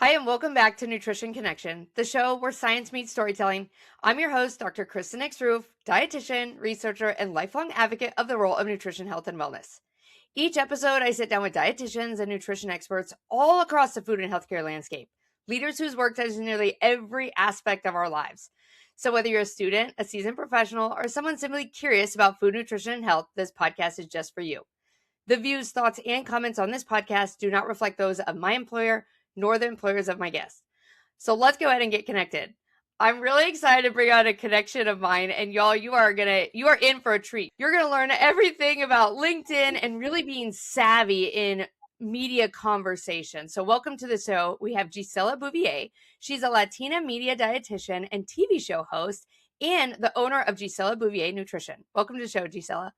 Hi, and welcome back to Nutrition Connection, the show where science meets storytelling. I'm your host, Dr. Kristen Hicks-Roof, dietitian, researcher, and lifelong advocate of the role of nutrition, health, and wellness. Each episode, I sit down with dietitians and nutrition experts all across the food and healthcare landscape, leaders whose work touches nearly every aspect of our lives. So, whether you're a student, a seasoned professional, or someone simply curious about food, nutrition, and health, this podcast is just for you. The views, thoughts, and comments on this podcast do not reflect those of my employer nor the employers of my guests. So let's go ahead and get connected. I'm really excited to bring on a connection of mine, and y'all, you are in for a treat. You're gonna learn everything about LinkedIn and really being savvy in media conversation. So welcome to the show. We have Gisela Bouvier. She's a Latina media dietitian and TV show host and the owner of Gisela Bouvier Nutrition. Welcome to the show, Gisela.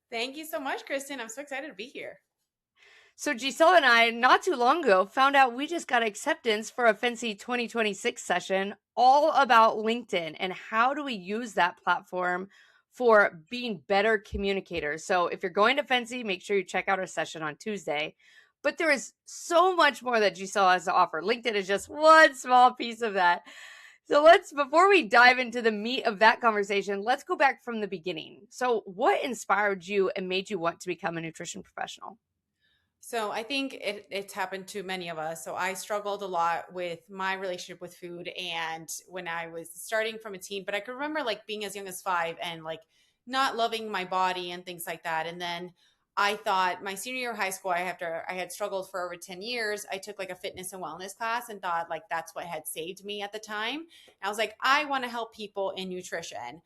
Thank you so much, Kristen. I'm so excited to be here. So Gisela and I, not too long ago, found out we just got acceptance for a Fancy 2026 session all about LinkedIn and how do we use that platform for being better communicators. So if you're going to Fancy, make sure you check out our session on Tuesday. But there is so much more that Gisela has to offer. LinkedIn is just one small piece of that. So before we dive into the meat of that conversation, let's go back from the beginning. So what inspired you and made you want to become a nutrition professional? So I think it's happened to many of us. So I struggled a lot with my relationship with food, and when I was starting from a teen, but I could remember like being as young as 5 and like not loving my body and things like that. And then I thought my senior year of high school, after I had struggled for over 10 years, I took like a fitness and wellness class and thought like that's what had saved me at the time. And I was like, I want to help people in nutrition.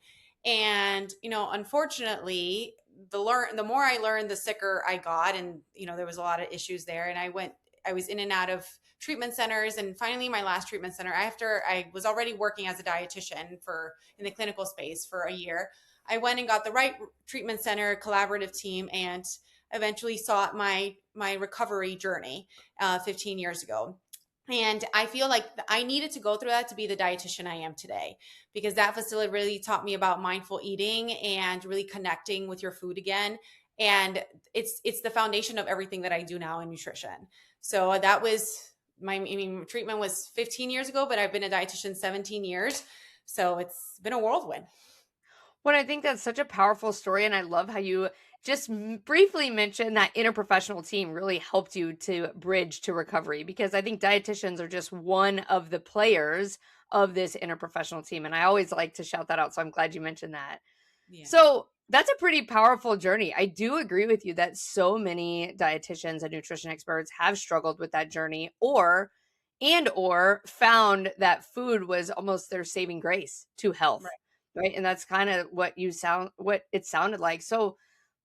And, unfortunately, the more I learned, the sicker I got. And, there was a lot of issues there. And I was in and out of treatment centers. And finally, my last treatment center, after I was already working as a dietitian in the clinical space for a year, I went and got the right treatment center, collaborative team, and eventually sought my recovery journey 15 years ago. And I feel like I needed to go through that to be the dietitian I am today, because that facility really taught me about mindful eating and really connecting with your food again. And it's the foundation of everything that I do now in nutrition. So that was treatment was 15 years ago, but I've been a dietitian 17 years. So it's been a whirlwind. Well, I think that's such a powerful story. And I love how you just briefly mentioned that interprofessional team really helped you to bridge to recovery, because I think dietitians are just one of the players of this interprofessional team. And I always like to shout that out. So I'm glad you mentioned that. Yeah. So that's a pretty powerful journey. I do agree with you that so many dietitians and nutrition experts have struggled with that journey or found that food was almost their saving grace to health. Right. And that's kind of what it sounded like. So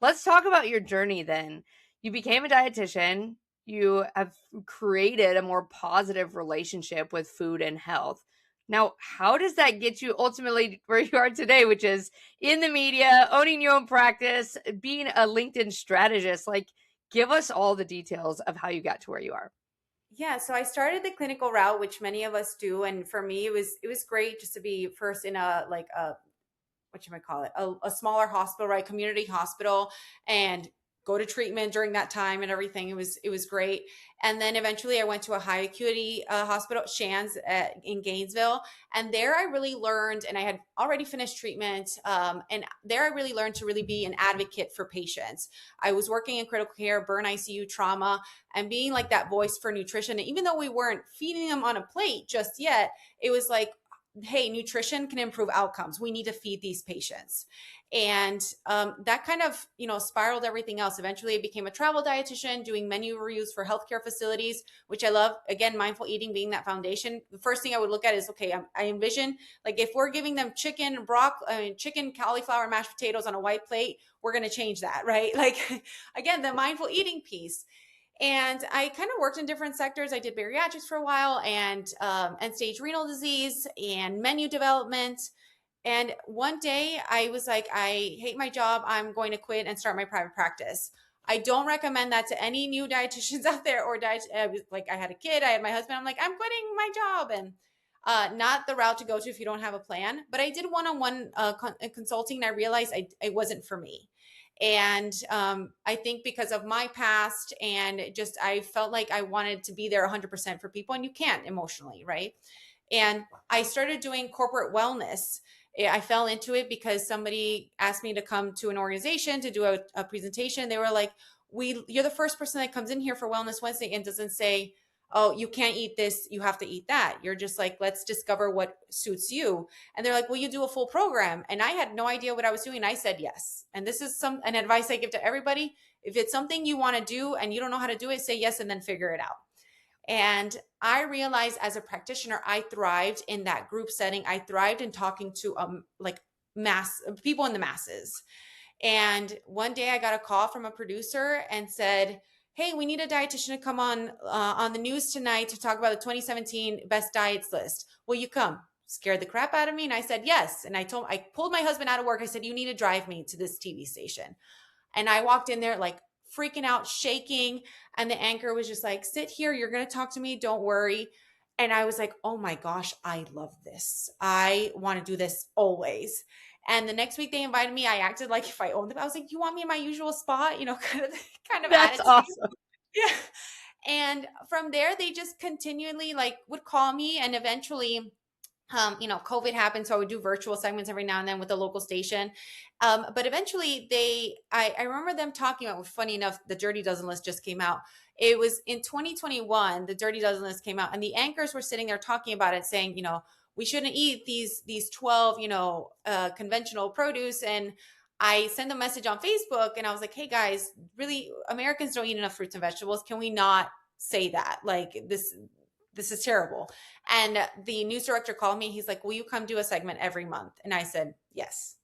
let's talk about your journey then. You became a dietitian. You have created a more positive relationship with food and health. Now, how does that get you ultimately where you are today, which is in the media, owning your own practice, being a LinkedIn strategist? Like, give us all the details of how you got to where you are. Yeah, so I started the clinical route, which many of us do, and for me, it was great just to be first in a what you might call it, a smaller hospital, right, community hospital, and go to treatment during that time and everything. It was great. And then eventually I went to a high acuity hospital, Shands in Gainesville. And there I really learned, and I had already finished treatment. And there I really learned to really be an advocate for patients. I was working in critical care, burn ICU, trauma, and being like that voice for nutrition. And even though we weren't feeding them on a plate just yet, it was like, hey, nutrition can improve outcomes. We need to feed these patients. And that kind of, spiraled everything else. Eventually I became a travel dietitian doing menu reviews for healthcare facilities, which I love. Again, mindful eating being that foundation. The first thing I would look at is, okay, I envision like if we're giving them chicken, cauliflower, mashed potatoes on a white plate, we're going to change that, right? Like, again, the mindful eating piece. And I kind of worked in different sectors. I did bariatrics for a while and end-stage renal disease and menu development. And one day I was like, I hate my job. I'm going to quit and start my private practice. I don't recommend that to any new dietitians out there or like I had a kid, I had my husband. I'm like, I'm quitting my job, and not the route to go to if you don't have a plan. But I did one-on-one consulting, and I realized it wasn't for me. And I think because of my past, and just I felt like I wanted to be there 100% for people, and you can't emotionally, right? And I started doing corporate wellness. I fell into it because somebody asked me to come to an organization to do a presentation. They were like, you're the first person that comes in here for Wellness Wednesday and doesn't say, oh, you can't eat this, you have to eat that. You're just like, let's discover what suits you. And they're like, will you do a full program? And I had no idea what I was doing. I said yes. And this is an advice I give to everybody. If it's something you want to do and you don't know how to do it, say yes and then figure it out. And I realized as a practitioner, I thrived in that group setting. I thrived in talking to like mass people in the masses. And one day I got a call from a producer and said, hey, we need a dietitian to come on the news tonight to talk about the 2017 best diets list. Will you come? Scared the crap out of me. And I said, yes. And I pulled my husband out of work. I said, you need to drive me to this TV station. And I walked in there like freaking out, shaking. And the anchor was just like, sit here. You're going to talk to me. Don't worry. And I was like, oh my gosh, I love this. I want to do this always. And the next week they invited me. I acted like if I owned them. I was like, you want me in my usual spot? You know, kind of That's attitude. awesome. Yeah. And from there, they just continually like would call me, and eventually COVID happened, so I would do virtual segments every now and then with the local station. But eventually I remember them talking about, funny enough, the Dirty Dozen list just came out. It was in 2021, the Dirty Dozen list came out, and the anchors were sitting there talking about it, saying, we shouldn't eat these 12, conventional produce. And I sent a message on Facebook and I was like, hey guys, really, Americans don't eat enough fruits and vegetables. Can we not say that? Like this is terrible. And the news director called me. He's like, will you come do a segment every month? And I said, yes.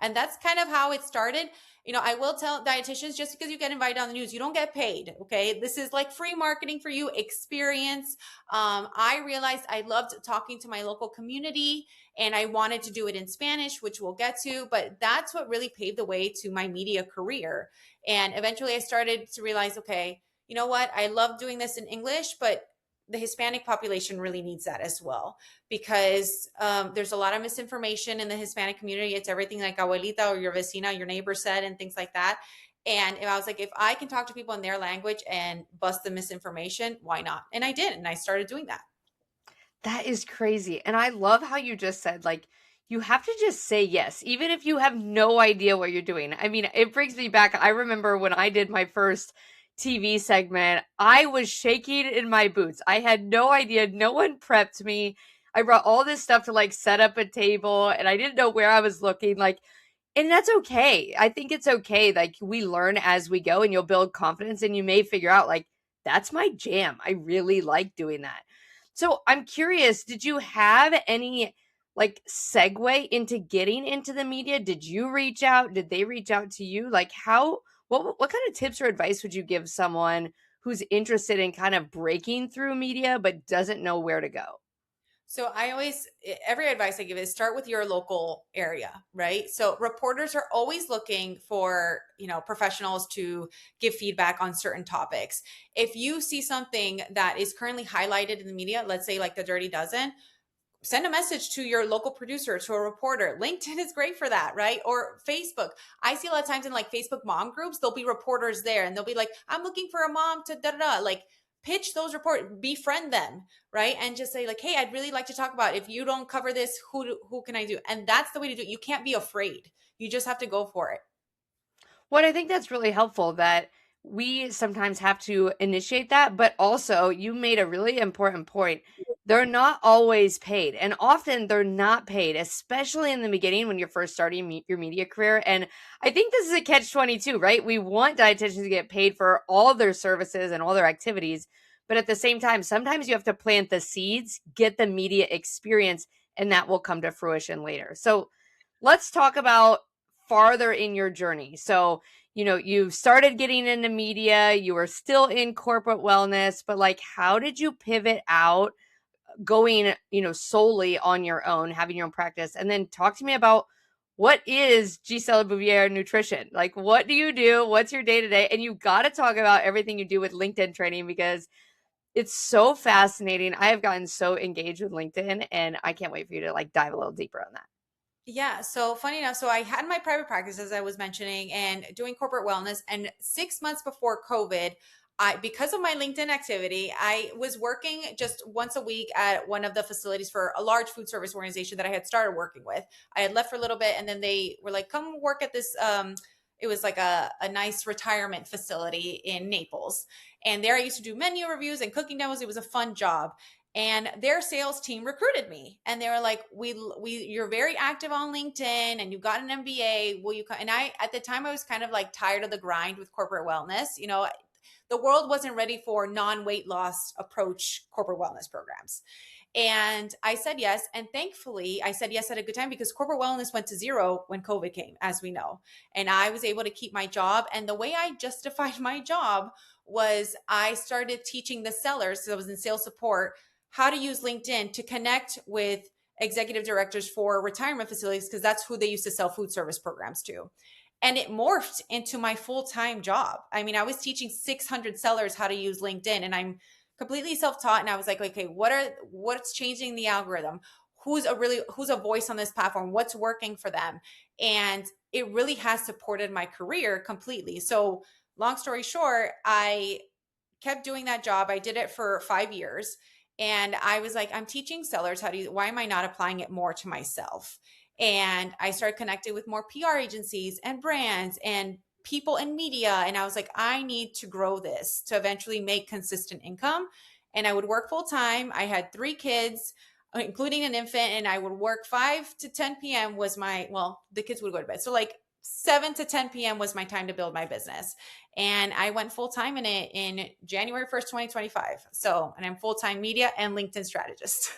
And that's kind of how it started. I will tell dietitians, just because you get invited on the news, you don't get paid. Okay. This is like free marketing for you, experience. I realized I loved talking to my local community and I wanted to do it in Spanish, which we'll get to, but that's what really paved the way to my media career. And eventually I started to realize, okay, you know what? I love doing this in English, but the Hispanic population really needs that as well, because there's a lot of misinformation in the Hispanic community. It's everything like abuelita or your vecina, your neighbor said, and things like that. And I was like, if I can talk to people in their language and bust the misinformation, why not? And I did. And I started doing that. That is crazy. And I love how you just said, like, you have to just say yes, even if you have no idea what you're doing. I mean, it brings me back. I remember when I did my first TV segment, I was shaking in my boots. I had no idea. No one prepped me. I brought all this stuff to like set up a table and I didn't know where I was looking. Like, and that's okay. I think it's okay. Like, we learn as we go and you'll build confidence and you may figure out, like, that's my jam. I really like doing that. So I'm curious, did you have any like segue into getting into the media? Did you reach out? Did they reach out to you? Like, what kind of tips or advice would you give someone who's interested in kind of breaking through media but doesn't know where to go? So every advice I give is start with your local area, right? So reporters are always looking for, professionals to give feedback on certain topics. If you see something that is currently highlighted in the media, let's say like the Dirty Dozen, send a message to your local producer, to a reporter. LinkedIn is great for that, right? Or Facebook. I see a lot of times in like Facebook mom groups, there'll be reporters there and they'll be like, I'm looking for a mom to da-da-da. Like, pitch those reports, befriend them, right? And just say like, hey, I'd really like to talk about it. If you don't cover this, who can I do? And that's the way to do it. You can't be afraid. You just have to go for it. Well, I think that's really helpful that we sometimes have to initiate that, but also you made a really important point. They're not always paid, and often they're not paid, especially in the beginning when you're first starting your media career. And I think this is a catch-22, right? We want dietitians to get paid for all their services and all their activities, but at the same time, sometimes you have to plant the seeds, get the media experience, and that will come to fruition later. So let's talk about farther in your journey. So, you started getting into media, you were still in corporate wellness, but like, how did you pivot out going, solely on your own, having your own practice? And then talk to me about what is Gisela Bouvier nutrition? Like, what do you do? What's your day to day? And you got to talk about everything you do with LinkedIn training because it's so fascinating. I have gotten so engaged with LinkedIn and I can't wait for you to like dive a little deeper on that. Yeah, so funny enough, so I had my private practice as I was mentioning and doing corporate wellness, and 6 months before COVID, I because of my LinkedIn activity, I was working just once a week at one of the facilities for a large food service organization that I had started working with. I had left for a little bit and then they were like, come work at this it was like a nice retirement facility in Naples. And there I used to do menu reviews and cooking demos. It was a fun job, and their sales team recruited me and they were like, we you're very active on LinkedIn and you got an MBA, will you come? And I, at the time, I was kind of like tired of the grind with corporate wellness. The world wasn't ready for non-weight loss approach corporate wellness programs. And I said yes. And thankfully, I said yes at a good time because corporate wellness went to zero when COVID came, as we know. And I was able to keep my job. And the way I justified my job was I started teaching the sellers, because I was in sales support, how to use LinkedIn to connect with executive directors for retirement facilities, because that's who they used to sell food service programs to. And it morphed into my full-time job. I mean, I was teaching 600 sellers how to use LinkedIn, and I'm completely self-taught. And I was like, okay, what's changing the algorithm? Who's a voice on this platform? What's working for them? And it really has supported my career completely. So long story short, I kept doing that job. I did it for 5 years. And I was like, I'm teaching sellers how to use, why am I not applying it more to myself? And I started connecting with more PR agencies and brands and people in media. And I was like, I need to grow this to eventually make consistent income. And I would work full time. I had 3 kids, including an infant, and I would work 5 to 10 p.m. was the kids would go to bed. So like 7 to 10 p.m. was my time to build my business. And I went full time in it in January 1st, 2025. So, and I'm full time media and LinkedIn strategist.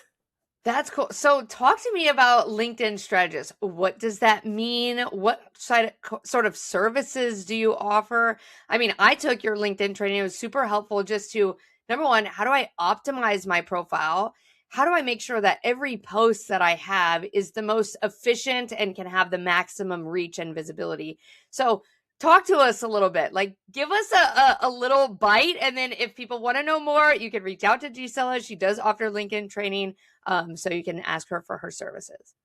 That's cool. So talk to me about LinkedIn strategists. What does that mean? What sort of services do you offer? I mean, I took your LinkedIn training. It was super helpful just to, number one, how do I optimize my profile? How do I make sure that every post that I have is the most efficient and can have the maximum reach and visibility? So talk to us a little bit, like give us a little bite. And then if people want to know more, you can reach out to Gisela. She does offer LinkedIn training. So you can ask her for her services.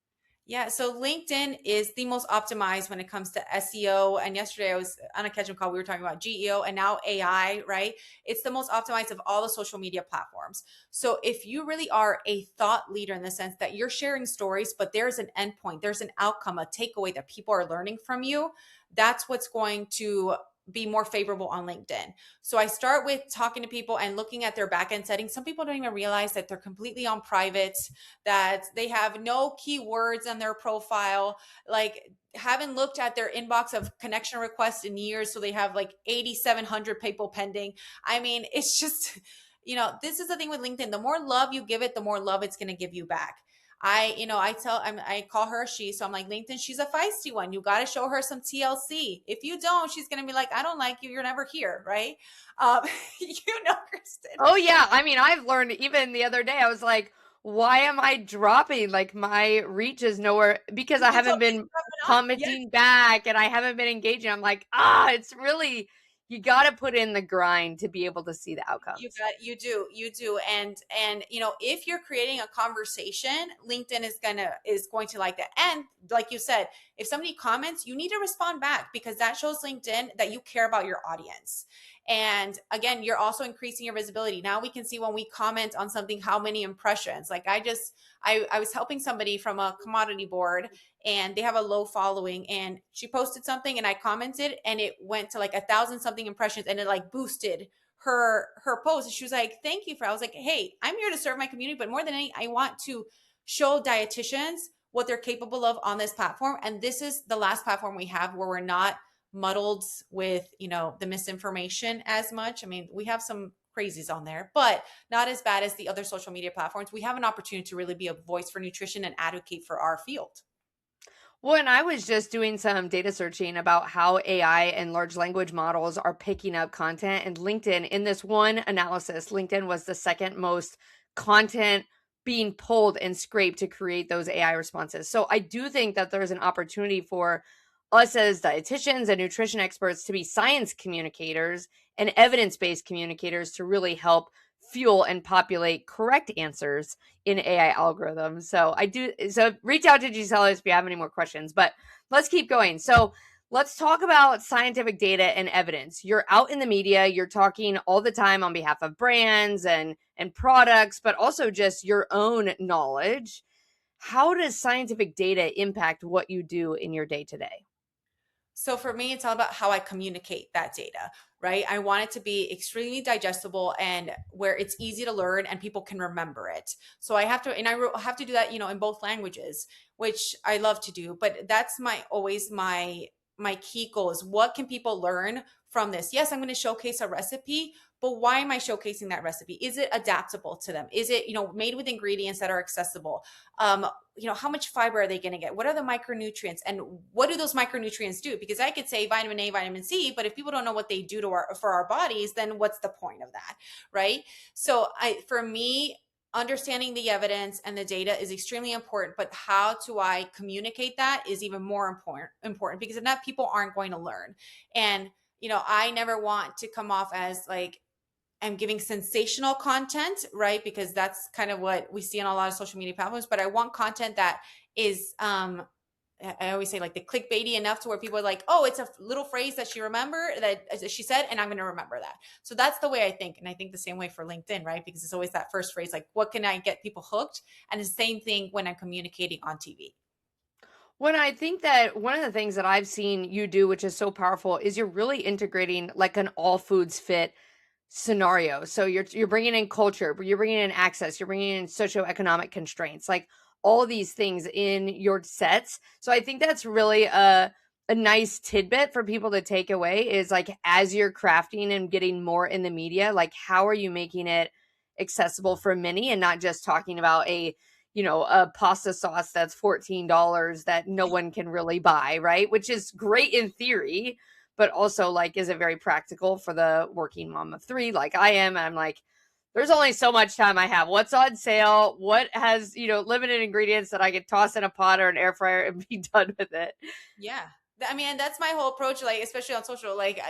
Yeah, so LinkedIn is the most optimized when it comes to SEO. And yesterday I was on a catch-up call. We were talking about GEO and now AI, right? It's the most optimized of all the social media platforms. So if you really are a thought leader in the sense that you're sharing stories, but there's an endpoint, there's an outcome, a takeaway that people are learning from you, that's what's going to be more favorable on LinkedIn. So I start with talking to people and looking at their backend settings. Some people don't even realize that they're completely on private, that they have no keywords on their profile, like haven't looked at their inbox of connection requests in years. So they have like 8,700 people pending. I mean, it's just, this is the thing with LinkedIn. The more love you give it, the more love it's going to give you back. I call her a she. So I'm like, LinkedIn, she's a feisty one. You got to show her some TLC. If you don't, she's going to be like, I don't like you. You're never here. Right. Um, Kristen. Oh yeah. I mean, I've learned even the other day, I was like, why am I dropping? Like my reach is nowhere because I haven't been commenting back and I haven't been engaging. I'm like, it's really, you got to put in the grind to be able to see the outcomes. You do. And if you're creating a conversation, LinkedIn is going to like that. And like you said, if somebody comments, you need to respond back because that shows LinkedIn that you care about your audience. And again, you're also increasing your visibility. Now we can see when we comment on something, how many impressions. Like I was helping somebody from a commodity board and they have a low following, and she posted something and I commented and it went to like 1,000 something impressions and it like boosted her post. She was like, thank you I was like, hey, I'm here to serve my community, but more than any, I want to show dietitians what they're capable of on this platform. And this is the last platform we have where we're not muddled with, the misinformation as much. I mean, we have some crazies on there, but not as bad as the other social media platforms. We have an opportunity to really be a voice for nutrition and advocate for our field. Well, and I was just doing some data searching about how AI and large language models are picking up content. And LinkedIn, in this one analysis, LinkedIn was the second most content being pulled and scraped to create those AI responses. So I do think that there's an opportunity for us as dietitians and nutrition experts to be science communicators and evidence-based communicators to really help fuel and populate correct answers in AI algorithms. So reach out to Gisela if you have any more questions, but let's keep going. So let's talk about scientific data and evidence. You're out in the media, you're talking all the time on behalf of brands and products, but also just your own knowledge. How does scientific data impact what you do in your day to day? So for me, it's all about how I communicate that data, right? I want it to be extremely digestible and where it's easy to learn and people can remember it. So I have to, and have to do that, in both languages, which I love to do. But that's always my key goal is what can people learn from this? Yes, I'm going to showcase a recipe, but why am I showcasing that recipe? Is it adaptable to them? Is it, made with ingredients that are accessible? How much fiber are they going to get? What are the micronutrients, and what do those micronutrients do? Because I could say vitamin A, vitamin C, but if people don't know what they do for our bodies, then what's the point of that, right? So for me, understanding the evidence and the data is extremely important, but how do I communicate that is even more important because if not, people aren't going to learn. And I never want to come off as like I'm giving sensational content, right? Because that's kind of what we see on a lot of social media platforms. But I want content that is, I always say like the clickbaity enough to where people are like, oh, it's a little phrase that she said, and I'm going to remember that. So that's the way I think. And I think the same way for LinkedIn, right? Because it's always that first phrase, like, what can I get people hooked? And it's the same thing when I'm communicating on TV. When I think that one of the things that I've seen you do, which is so powerful, is you're really integrating like an all foods fit scenario. So you're bringing in culture, you're bringing in access, you're bringing in socioeconomic constraints, like all these things in your sets. So I think that's really a nice tidbit for people to take away is like as you're crafting and getting more in the media, like how are you making it accessible for many and not just talking about a pasta sauce that's $14 that no one can really buy, right? Which is great in theory, but also like is it very practical for the working mom of three like I am? And I'm like, there's only so much time I have. What's on sale? What has, limited ingredients that I could toss in a pot or an air fryer and be done with it? Yeah. I mean, that's my whole approach, like, especially on social, like,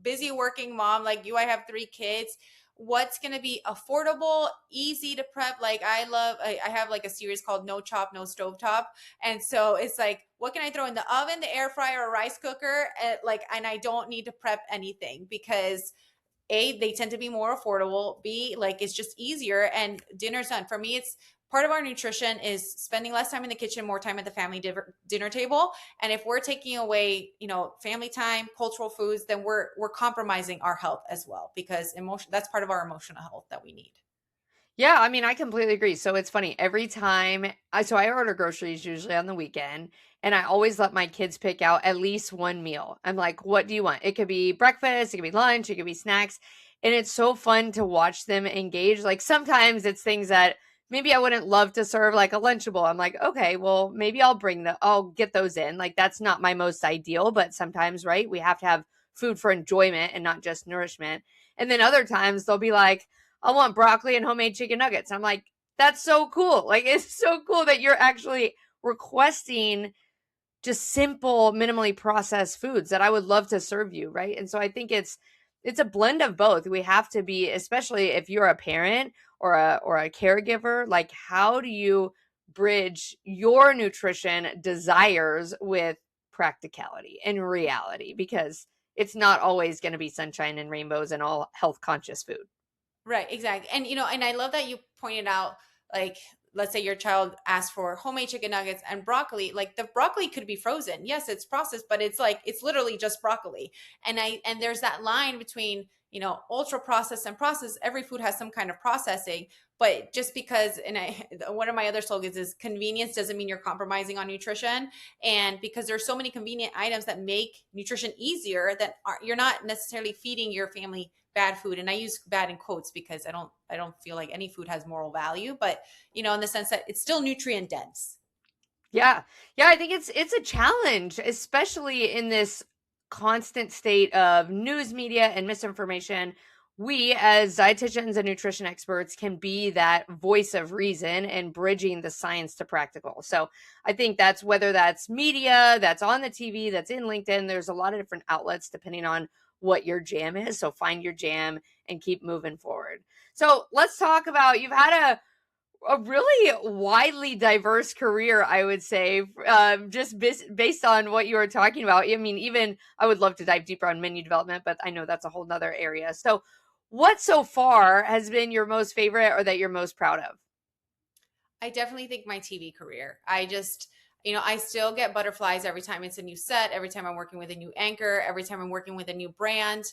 busy working mom, like you, I have 3 kids. What's going to be affordable, easy to prep? Like, I have like a series called No Chop, No Stove Top. And so it's like, what can I throw in the oven, the air fryer, or rice cooker? And I don't need to prep anything because A, they tend to be more affordable. B, like it's just easier and dinner's done. For me, it's part of our nutrition is spending less time in the kitchen, more time at the family dinner table. And if we're taking away, family time, cultural foods, then we're compromising our health as well because that's part of our emotional health that we need. Yeah, I mean, I completely agree. So it's funny. Every time I order groceries usually on the weekend, and I always let my kids pick out at least one meal. I'm like, what do you want? It could be breakfast, it could be lunch, it could be snacks. And it's so fun to watch them engage. Like sometimes it's things that maybe I wouldn't love to serve like a Lunchable. I'm like, okay, well, maybe I'll get those in. Like that's not my most ideal, but sometimes, right? We have to have food for enjoyment and not just nourishment. And then other times they'll be like, I want broccoli and homemade chicken nuggets. I'm like, that's so cool. Like, it's so cool that you're actually requesting just simple, minimally processed foods that I would love to serve you, right? And so I think it's a blend of both. We have to be, especially if you're a parent or a caregiver, like how do you bridge your nutrition desires with practicality and reality? Because it's not always going to be sunshine and rainbows and all health conscious food. Right, exactly. And and I love that you pointed out, like, let's say your child asked for homemade chicken nuggets and broccoli. Like the broccoli could be frozen. Yes, it's processed, but it's literally just broccoli. And there's that line between, ultra processed and processed. Every food has some kind of processing, but just because one of my other slogans is convenience doesn't mean you're compromising on nutrition. And because there's so many convenient items that make nutrition easier that you're not necessarily feeding your family bad food. And I use bad in quotes because I don't feel like any food has moral value, but in the sense that it's still nutrient dense. Yeah. Yeah, I think it's a challenge, especially in this constant state of news media and misinformation we as dietitians and nutrition experts can be that voice of reason and bridging the science to practical. So I think that's whether that's media, that's on the TV, that's in LinkedIn, there's a lot of different outlets depending on what your jam is. So find your jam and keep moving forward. So let's talk about, you've had a really widely diverse career, I would say, just based on what you were talking about. I mean, even I would love to dive deeper on menu development, but I know that's a whole nother area. So, what so far has been your most favorite or that you're most proud of? I definitely think my TV career. I just, I still get butterflies every time it's a new set, every time I'm working with a new anchor, every time I'm working with a new brand.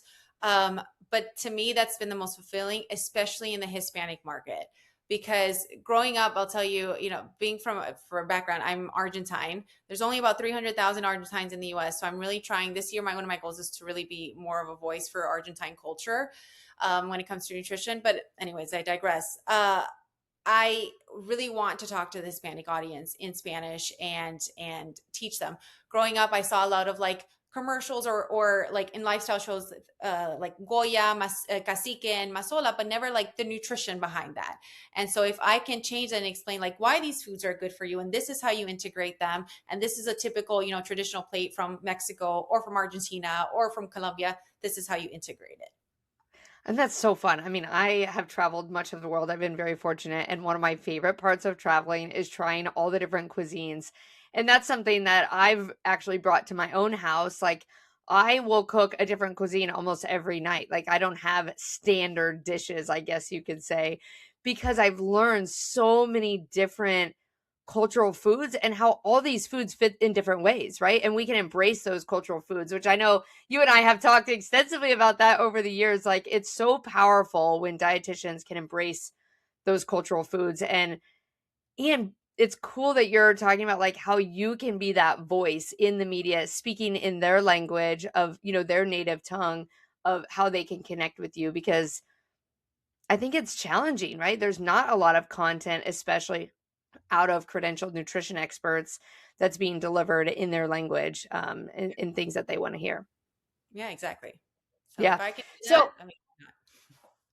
But to me, that's been the most fulfilling, especially in the Hispanic market. Because growing up, I'll tell you, being for a background, I'm Argentine. There's only about 300,000 Argentines in the US. So I'm really trying this year. One of my goals is to really be more of a voice for Argentine culture when it comes to nutrition. But, anyways, I digress. I really want to talk to the Hispanic audience in Spanish and teach them. Growing up, I saw a lot of like commercials or like in lifestyle shows, like Goya, Cacique, and Masola, but never like the nutrition behind that. And so if I can change that and explain like why these foods are good for you, and this is how you integrate them, and this is a typical, traditional plate from Mexico or from Argentina or from Colombia, this is how you integrate it. And that's so fun. I mean, I have traveled much of the world. I've been very fortunate. And one of my favorite parts of traveling is trying all the different cuisines. And that's something that I've actually brought to my own house. Like, I will cook a different cuisine almost every night. Like, I don't have standard dishes, I guess you could say, because I've learned so many different cultural foods and how all these foods fit in different ways, right? And we can embrace those cultural foods, which I know you and I have talked extensively about that over the years. Like, it's so powerful when dietitians can embrace those cultural foods. And it's cool that you're talking about like how you can be that voice in the media, speaking in their language of, their native tongue, of how they can connect with you, because I think it's challenging, right? There's not a lot of content, especially out of credentialed nutrition experts, that's being delivered in their language, in things that they want to hear. Yeah, exactly. So Yeah. if I can do that, So I mean,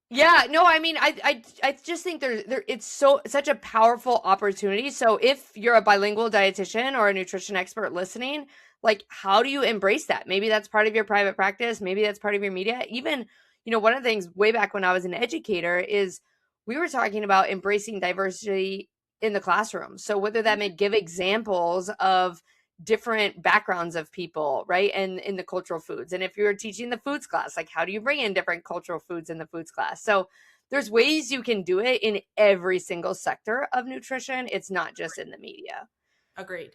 yeah, no, I mean, I just think it's such a powerful opportunity. So if you're a bilingual dietitian or a nutrition expert listening, like, how do you embrace that? Maybe that's part of your private practice. Maybe that's part of your media. Even, one of the things way back when I was an educator is we were talking about embracing diversity in the classroom. So whether that may give examples of different backgrounds of people, right? And in the cultural foods. And if you're teaching the foods class, like, how do you bring in different cultural foods in the foods class? So there's ways you can do it in every single sector of nutrition. It's not just in the media. agreed.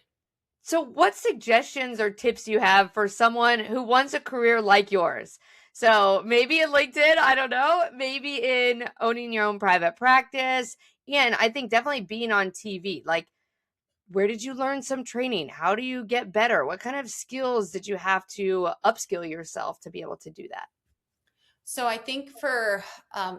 So what suggestions or tips do you have for someone who wants a career like yours? So maybe in LinkedIn, I don't know, maybe in owning your own private practice. And I think definitely being on TV, like, where did you learn some training? How do you get better? What kind of skills did you have to upskill yourself to be able to do that? So I think for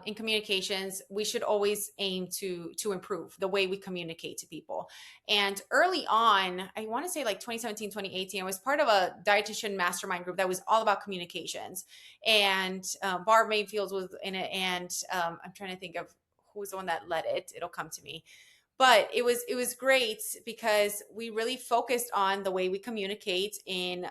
in communications, we should always aim to improve the way we communicate to people. And early on, I want to say like 2017, 2018, I was part of a dietitian mastermind group that was all about communications. And Barb Mayfield was in it, and I'm trying to think of who was the one that led it. It'll come to me. But it was great because we really focused on the way we communicate in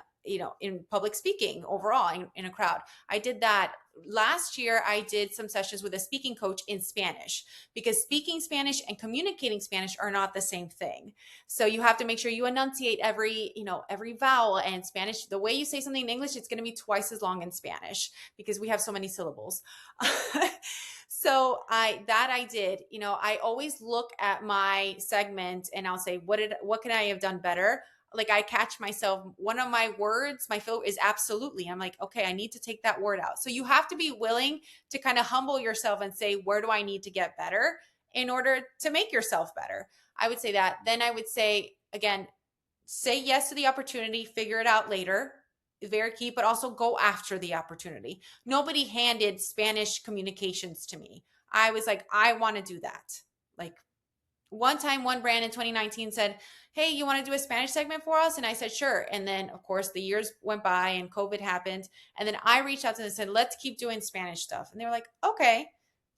public speaking overall in a crowd. I did that last year. I did some sessions with a speaking coach in Spanish, because speaking Spanish and communicating Spanish are not the same thing. So you have to make sure you enunciate every vowel. And Spanish, the way you say something in English, it's going to be twice as long in Spanish because we have so many syllables. So I did, I always look at my segment and I'll say, what can I have done better? Like, I catch myself, one of my words, my filter is absolutely. I'm like, okay, I need to take that word out. So you have to be willing to kind of humble yourself and say, where do I need to get better in order to make yourself better? I would say that. Then I would say, again, say yes to the opportunity, figure it out later. Very key, but also go after the opportunity. Nobody handed Spanish communications to me. I was like, I want to do that. Like, one time, one brand in 2019 said, "Hey, you want to do a Spanish segment for us?" And I said, "Sure." And then, of course, the years went by and COVID happened. And then I reached out to them and said, "Let's keep doing Spanish stuff." And they were like, "Okay."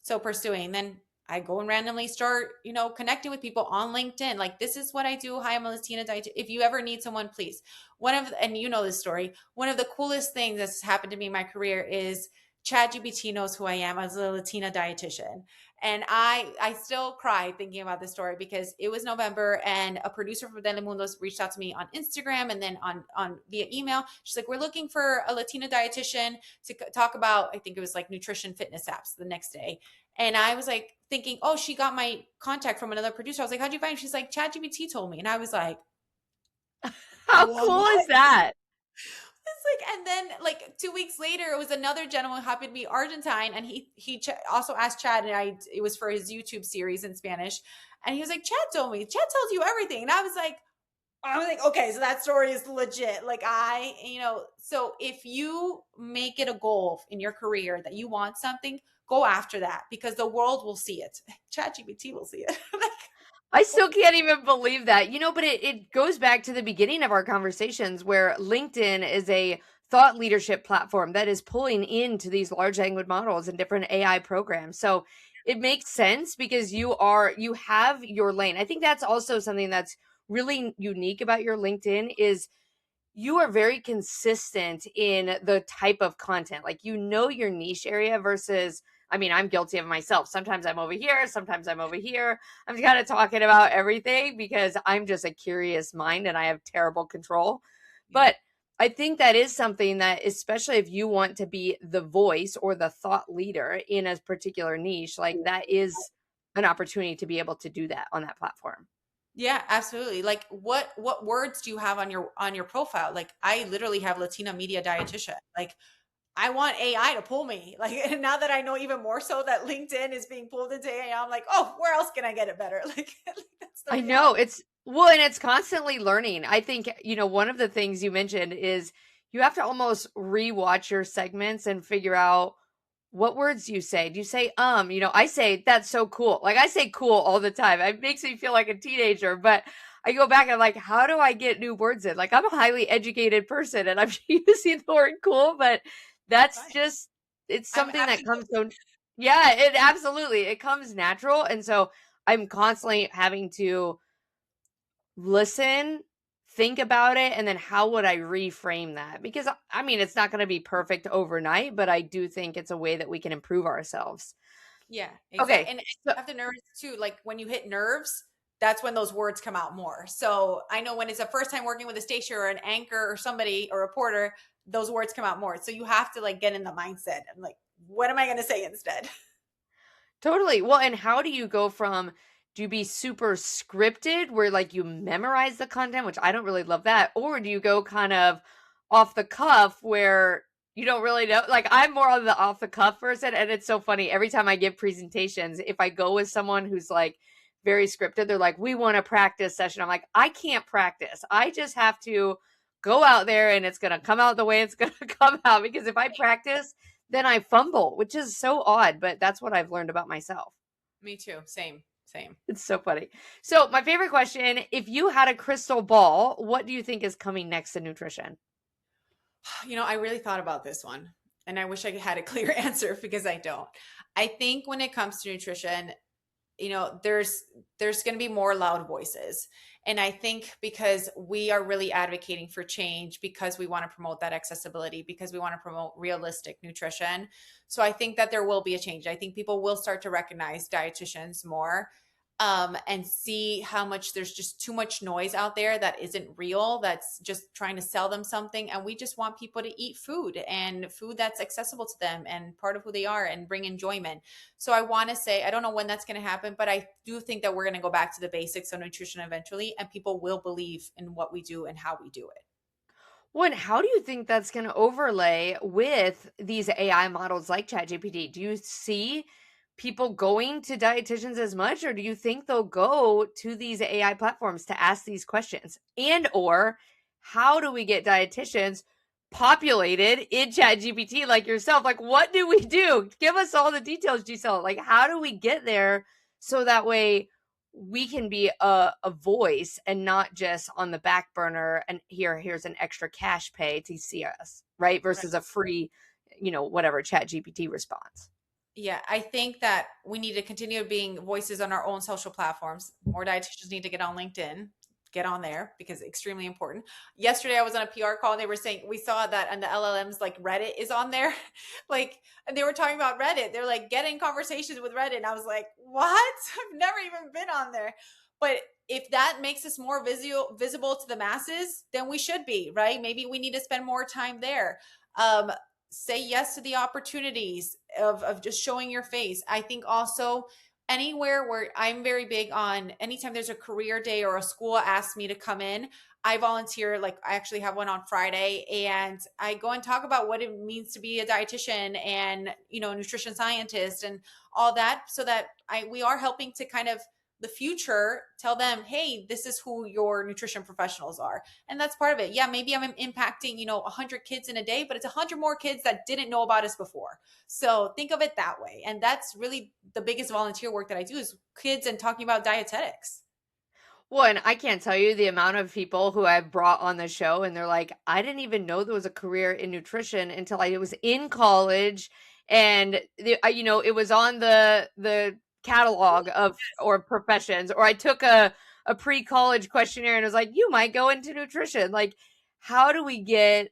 So pursuing. Then I go and randomly start, connecting with people on LinkedIn. Like, this is what I do. Hi, I'm a Latina dietitian. If you ever need someone, please. And you know this story, one of the coolest things that's happened to me in my career is ChatGPT knows who I am as a Latina dietitian. And I still cry thinking about this story because it was November and a producer from Telemundo reached out to me on Instagram and then on via email. She's like, "We're looking for a Latina dietitian to talk about," I think it was like nutrition fitness apps the next day. And I was like thinking, "Oh, she got my contact from another producer." I was like, "How'd you find?" She's like, "ChatGPT told me." And I was like, How cool "What?" is that? It's like, and then like 2 weeks later, it was another gentleman who happened to be Argentine, and he also asked Chad, and it was for his YouTube series in Spanish, and he was like, "Chad told me. Chad tells you everything," and I was like, okay, so that story is legit. Like so if you make it a goal in your career that you want something, go after that because the world will see it. ChatGPT will see it. I still can't even believe that, but it goes back to the beginning of our conversations where LinkedIn is a thought leadership platform that is pulling into these large language models and different AI programs. So it makes sense because you have your lane. I think that's also something that's really unique about your LinkedIn is you are very consistent in the type of content. Like, your niche area versus, I mean, I'm guilty of myself. Sometimes I'm over here, sometimes I'm over here. I'm kind of talking about everything because I'm just a curious mind and I have terrible control. Yeah. But I think that is something that, especially if you want to be the voice or the thought leader in a particular niche, like that is an opportunity to be able to do that on that platform. Yeah, absolutely. Like what words do you have on your profile? Like I literally have Latina media dietitian. Like I want AI to pull me. Like and now that I know even more so that LinkedIn is being pulled into AI, I'm like, "Oh, where else can I get it better?" Like that's the I reality. know and it's constantly learning. I think, one of the things you mentioned is you have to almost rewatch your segments and figure out what words you say. Do you say, I say that's so cool. Like I say cool all the time. It makes me feel like a teenager, but I go back and I'm like, how do I get new words in? Like I'm a highly educated person and I'm using the word cool, but That's that's fine. just, it's I'm something that happy to. comes so, yeah, it comes natural. And so I'm constantly having to listen, think about it, and then how would I reframe that? Because I mean, it's not going to be perfect overnight, but I do think it's a way that we can improve ourselves. Yeah, exactly. Okay. And So, you have to nerves too. Like when you hit nerves, that's when those words come out more. So I know when it's the first time working with a station or an anchor or somebody or a reporter, those words come out more. So you have to like get in the mindset and like, what am I going to say instead? totally. Well, and how do you go from, do you be super scripted where like you memorize the content, which I don't really love that, or do you go kind of off the cuff where you don't really know? Like I'm more on the off the cuff person, and it's so funny every time I give presentations, if I go with someone who's like very scripted, they're like, "We want a practice session." I'm like, "I can't practice. I just have to go out there and it's going to come out the way it's going to come out because if I practice, then I fumble," which is so odd, but that's what I've learned about myself. Me too. Same, same. It's so funny. So, my favorite question, if you had a crystal ball, what do you think is coming next to nutrition? I really thought about this one and I wish I had a clear answer because I don't. I think when it comes to nutrition, there's going to be more loud voices, and I think because we are really advocating for change because we want to promote that accessibility, because we want to promote realistic nutrition. So I think that there will be a change. I think people will start to recognize dietitians more, and see how much there's just too much noise out there that isn't real, that's just trying to sell them something. And we just want people to eat food and food that's accessible to them and part of who they are and bring enjoyment. So I want to say, I don't know when that's going to happen, but I do think that we're going to go back to the basics of nutrition eventually, and people will believe in what we do and how we do it. Well, and how do you think that's going to overlay with these AI models like ChatGPT? Do you see people going to dietitians as much, or do you think they'll go to these AI platforms to ask these questions? And or how do we get dietitians populated in ChatGPT like yourself? Like, what do we do? Give us all the details, Gisela. Like, how do we get there so that way we can be a voice and not just on the back burner and here's an extra cash pay to see us, right? Versus a free, whatever chat GPT response. Yeah, I think that we need to continue being voices on our own social platforms. More dietitians need to get on LinkedIn, get on there because it's extremely important. Yesterday I was on a PR call and they were saying we saw that on the LLMs like Reddit is on there. Like, and they were talking about Reddit. They're like, get in conversations with Reddit. And I was like, what? I've never even been on there. But if that makes us more visible to the masses, then we should be, right? Maybe we need to spend more time there. Say yes to the opportunities of just showing your face. I think also anywhere where I'm very big on, anytime there's a career day or a school asks me to come in, I volunteer. Like I actually have one on Friday and I go and talk about what it means to be a dietitian and, nutrition scientist and all that, so that we are helping to kind of the future tell them, hey, this is who your nutrition professionals are. And that's part of it. Yeah, maybe I'm impacting 100 kids in a day, but it's 100 more kids that didn't know about us before. So think of it that way. And that's really the biggest volunteer work that I do, is kids and talking about dietetics. Well, and I can't tell you the amount of people who I've brought on the show and they're like, I didn't even know there was a career in nutrition until I was in college, and it was on the catalog of or professions, or I took a pre-college questionnaire and it was like, you might go into nutrition. Like, how do we get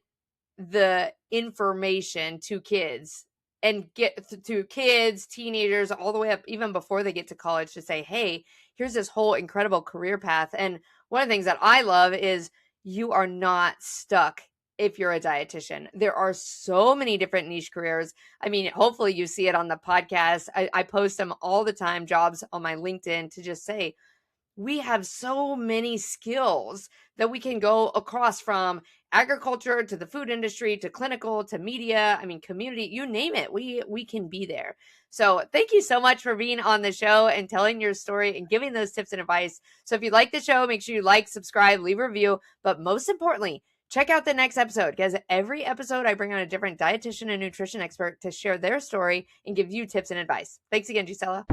the information to kids and get to kids, teenagers, all the way up even before they get to college, to say, hey, here's this whole incredible career path. And one of the things that I love is you are not stuck if you're a dietitian. There are so many different niche careers. I mean, hopefully you see it on the podcast. I post them all the time, jobs on my LinkedIn, to just say, we have so many skills that we can go across, from agriculture to the food industry to clinical to media. I mean, community, you name it. We can be there. So thank you so much for being on the show and telling your story and giving those tips and advice. So if you like the show, make sure you like, subscribe, leave a review. But most importantly, check out the next episode, because every episode I bring on a different dietitian and nutrition expert to share their story and give you tips and advice. Thanks again, Gisela.